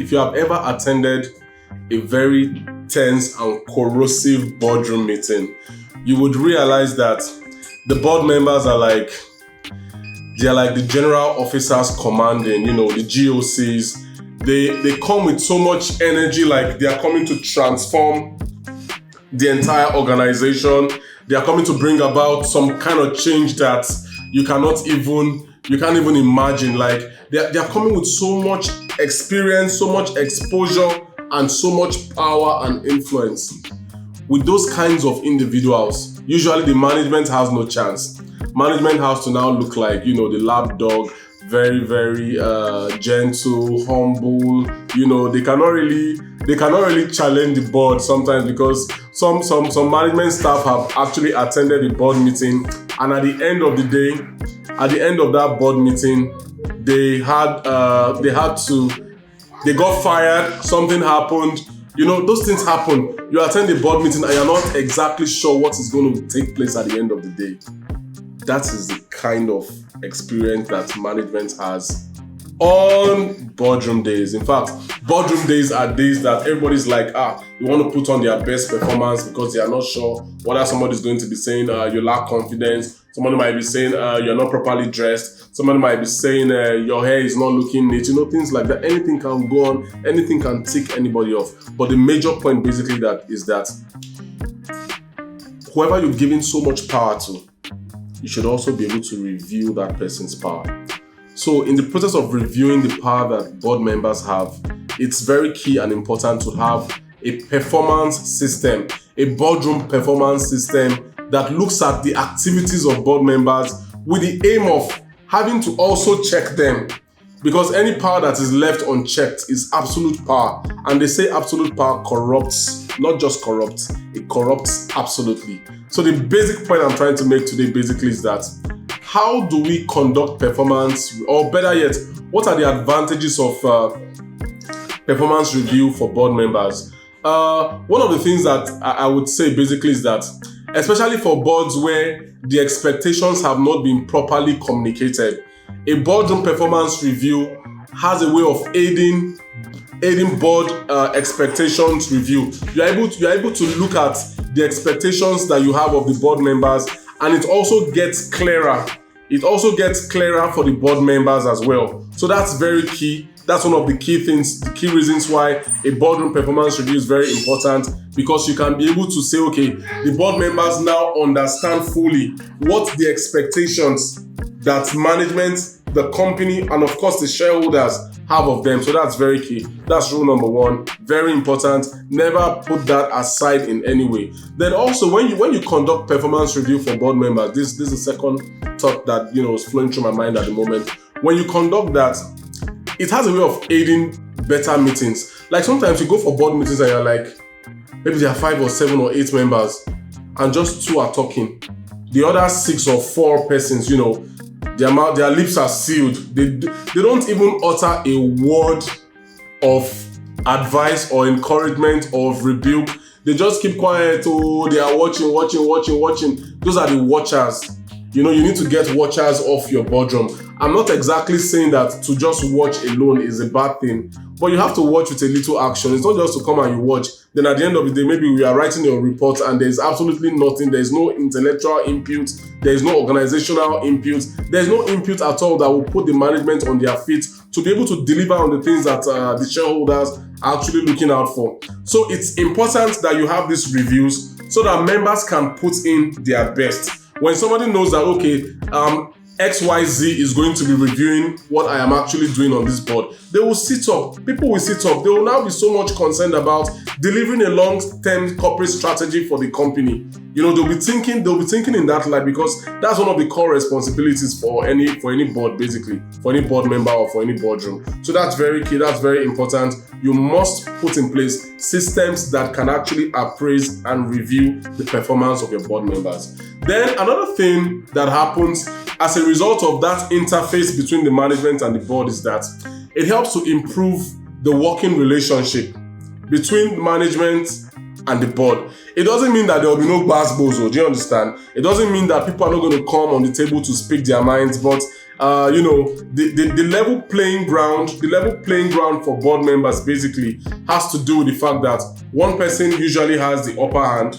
if you have ever attended a very tense and corrosive boardroom meeting, you would realize that the board members are like the general officers commanding, the GOCs. They come with so much energy, like they are coming to transform the entire organization. They are coming to bring about some kind of change that you can't even imagine. Like they are coming with so much experience, so much exposure, and so much power and influence. With those kinds of individuals, usually the management has no chance. Management has to now look like, the lap dog, very, very gentle, humble. They cannot really challenge the board sometimes, because some management staff have actually attended the board meeting, and at the end of the day, at the end of that board meeting, they got fired, something happened. Those things happen. You attend a board meeting and you're not exactly sure what is going to take place at the end of the day. That is the kind of experience that management has on boardroom days. In fact, boardroom days are days that everybody's like, you want to put on their best performance because they are not sure whether somebody's going to be saying you lack confidence. Somebody might be saying you're not properly dressed. Somebody might be saying your hair is not looking neat. Things like that. Anything can go on. Anything can tick anybody off. But the major point basically is that whoever you're giving so much power to, you should also be able to review that person's power. So in the process of reviewing the power that board members have, it's very key and important to have a performance system, a boardroom performance system that looks at the activities of board members with the aim of having to also check them. Because any power that is left unchecked is absolute power. And they say absolute power corrupts, not just corrupts, it corrupts absolutely. So the basic point I'm trying to make today basically is that how do we conduct performance, or better yet, what are the advantages of performance review for board members? One of the things that I would say basically is that, especially for boards where the expectations have not been properly communicated, a boardroom performance review has a way of aiding board expectations review. You're able to look at the expectations that you have of the board members, and it also gets clearer. It also gets clearer for the board members as well. So that's very key. That's one of the key things, the key reasons why a boardroom performance review is very important, because you can be able to say, okay, the board members now understand fully what the expectations that management, the company, and of course the shareholders have of them. So that's very key. That's rule number one. Very important. Never put that aside in any way. Then also when you conduct performance review for board members, this is the second thought that is flowing through my mind at the moment. When you conduct that, it has a way of aiding better meetings. Like sometimes you go for board meetings and you're like, maybe there are 5 or 7 or 8 members and just 2 are talking. The other 6 or 4 persons, their lips are sealed. They don't even utter a word of advice or encouragement or rebuke. They just keep quiet. Oh, they are watching. Those are the watchers. You need to get watchers off your boardroom. I'm not exactly saying that to just watch alone is a bad thing, but you have to watch with a little action. It's not just to come and you watch. Then at the end of the day, maybe we are writing your report and there's absolutely nothing. There's no intellectual input. There's no organizational input. There's no input at all that will put the management on their feet to be able to deliver on the things that the shareholders are actually looking out for. So it's important that you have these reviews so that members can put in their best. When somebody knows that, okay, XYZ is going to be reviewing what I am actually doing on this board, they will sit up. People will sit up. They will now be so much concerned about delivering a long-term corporate strategy for the company. They'll be thinking in that light, because that's one of the core responsibilities for any board, basically, for any board member or for any boardroom. So that's very key. That's very important. You must put in place systems that can actually appraise and review the performance of your board members. Then another thing that happens as a result of that interface between the management and the board is that it helps to improve the working relationship between management and the board. It doesn't mean that there will be no gbas-gbos, do you understand? It doesn't mean that people are not going to come on the table to speak their minds, but The level playing ground for board members basically has to do with the fact that one person usually has the upper hand.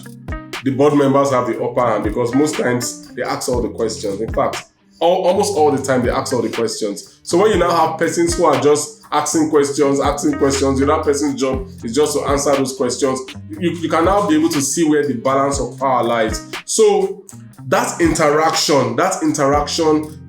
The board members have the upper hand because most times they ask all the questions. In fact, almost all the time they ask all the questions. So when you now have persons who are just asking questions, the other person's job is just to answer those questions, you can now be able to see where the balance of power lies. So that interaction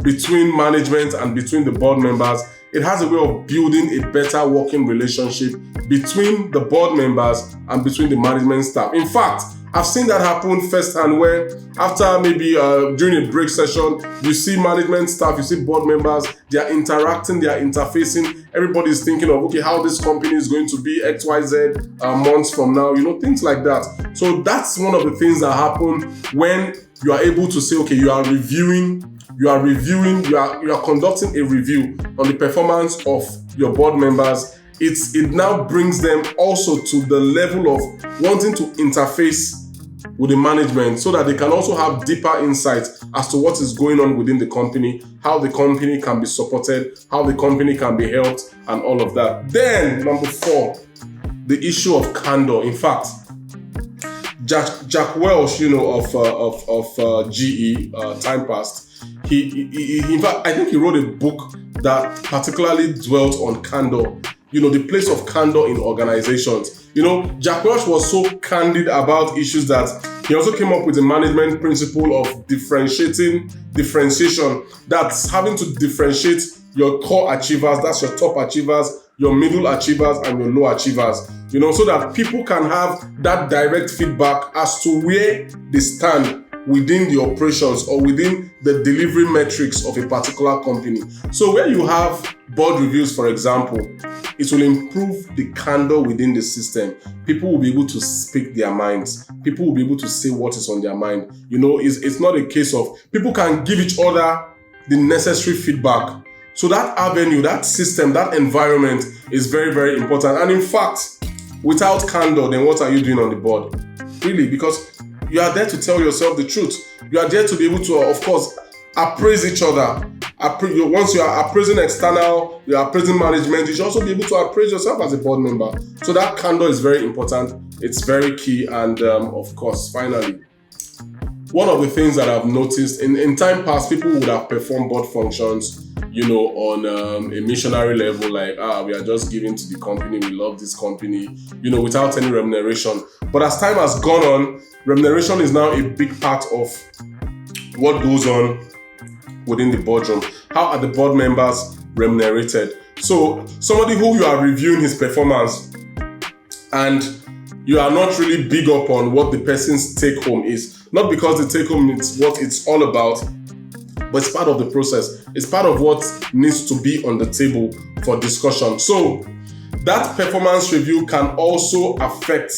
between management and between the board members, it has a way of building a better working relationship between the board members and between the management staff. In fact, I've seen that happen firsthand where after maybe during a break session, you see management staff, you see board members, they are interacting, they are interfacing. Everybody's thinking of, okay, how this company is going to be XYZ months from now, things like that. So that's one of the things that happen when you are able to say, okay, you are conducting a review on the performance of your board members. It now brings them also to the level of wanting to interface with the management so that they can also have deeper insight as to what is going on within the company, how the company can be supported, how the company can be helped, and all of that. Then, number 4, the issue of candor. In fact, Jack Welch, of GE, time past, he in fact, I think he wrote a book that particularly dwelt on candor. The place of candor in organizations. Jack Welch was so candid about issues that he also came up with the management principle of differentiation. That's having to differentiate your core achievers, that's your top achievers, your middle achievers, and your low achievers. So that people can have that direct feedback as to where they stand within the operations or within the delivery metrics of a particular company. So where you have board reviews, for example, it will improve the candor within the system. People will be able to speak their minds. People will be able to say what is on their mind. It's not a case of people can give each other the necessary feedback. So that avenue, that system, that environment is very, very important. And in fact, without candor, then what are you doing on the board? Really, because you are there to tell yourself the truth. You are there to be able to, of course, appraise each other. Once you are appraising external, you are appraising management, you should also be able to appraise yourself as a board member. So that candor is very important. It's very key. And of course, finally, one of the things that I've noticed in time past, people would have performed board functions, on a missionary level, like, we are just giving to the company, we love this company, without any remuneration. But as time has gone on, remuneration is now a big part of what goes on within the boardroom. How are the board members remunerated? So somebody who you are reviewing his performance and you are not really big up on what the person's take home is, not because the take home is what it's all about, but it's part of the process. It's part of what needs to be on the table for discussion. So that performance review can also affect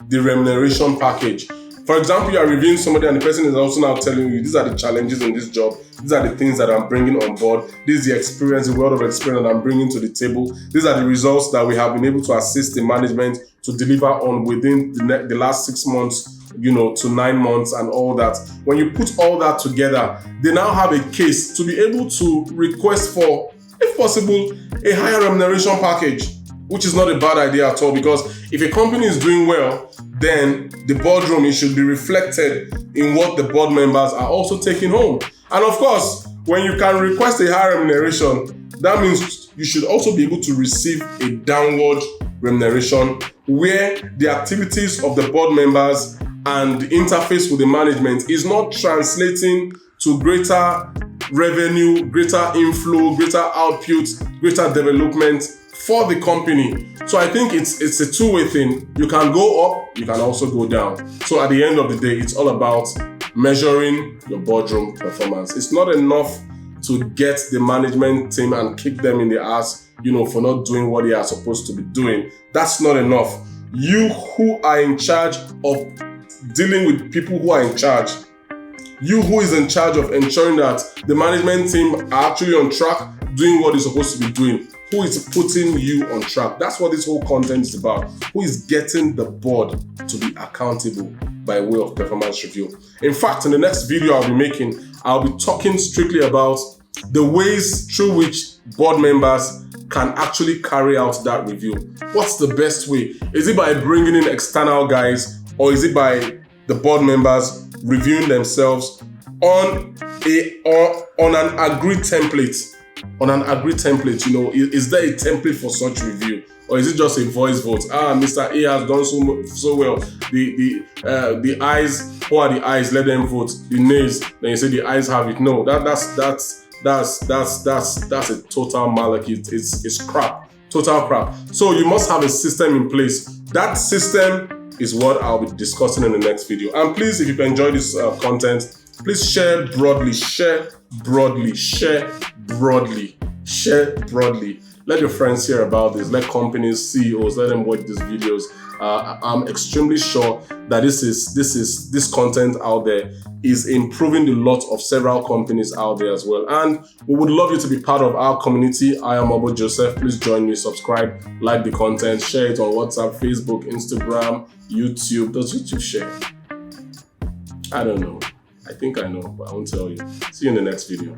the remuneration package. For example, you are reviewing somebody and the person is also now telling you, these are the challenges in this job. These are the things that I'm bringing on board. This is the experience, the world of experience that I'm bringing to the table. These are the results that we have been able to assist the management to deliver on within the last 6 months, to 9 months and all that. When you put all that together, they now have a case to be able to request for, if possible, a higher remuneration package, which is not a bad idea at all, because if a company is doing well, then the boardroom, it should be reflected in what the board members are also taking home. And of course, when you can request a higher remuneration, that means you should also be able to receive a downward remuneration where the activities of the board members and the interface with the management is not translating to greater revenue, greater inflow, greater output, greater development for the company. So I think it's a two-way thing. You can go up, you can also go down. So at the end of the day, it's all about measuring your boardroom performance. It's not enough to get the management team and kick them in the ass, for not doing what they are supposed to be doing. That's not enough. You who are in charge of dealing with people who are in charge, you who is in charge of ensuring that the management team are actually on track, doing what they're supposed to be doing, who is putting you on track. That's what this whole content is about. Who is getting the board to be accountable by way of performance review. In fact, in the next video I'll be making, I'll be talking strictly about the ways through which board members can actually carry out that review. What's the best way? Is it by bringing in external guys, or is it by the board members reviewing themselves on an agreed template? On an agreed template, you know, is there a template for such review, or is it just a voice vote? Mr. A has done so well. The ayes, who are the ayes? Let them vote. The nays, then you say the ayes have it. No, that's a total malarkey. It's crap, total crap. So you must have a system in place. That system is what I'll be discussing in the next video. And please, if you've enjoyed this content, please share broadly. Let your friends hear about this. Let companies, CEOs, let them watch these videos. I'm extremely sure that this content out there is improving the lot of several companies out there as well. And we would love you to be part of our community. I am Oboh Joseph. Please join me, subscribe, like the content, share it on WhatsApp, Facebook, Instagram, YouTube. Does YouTube share? I don't know. I think I know, but I won't tell you. See you in the next video.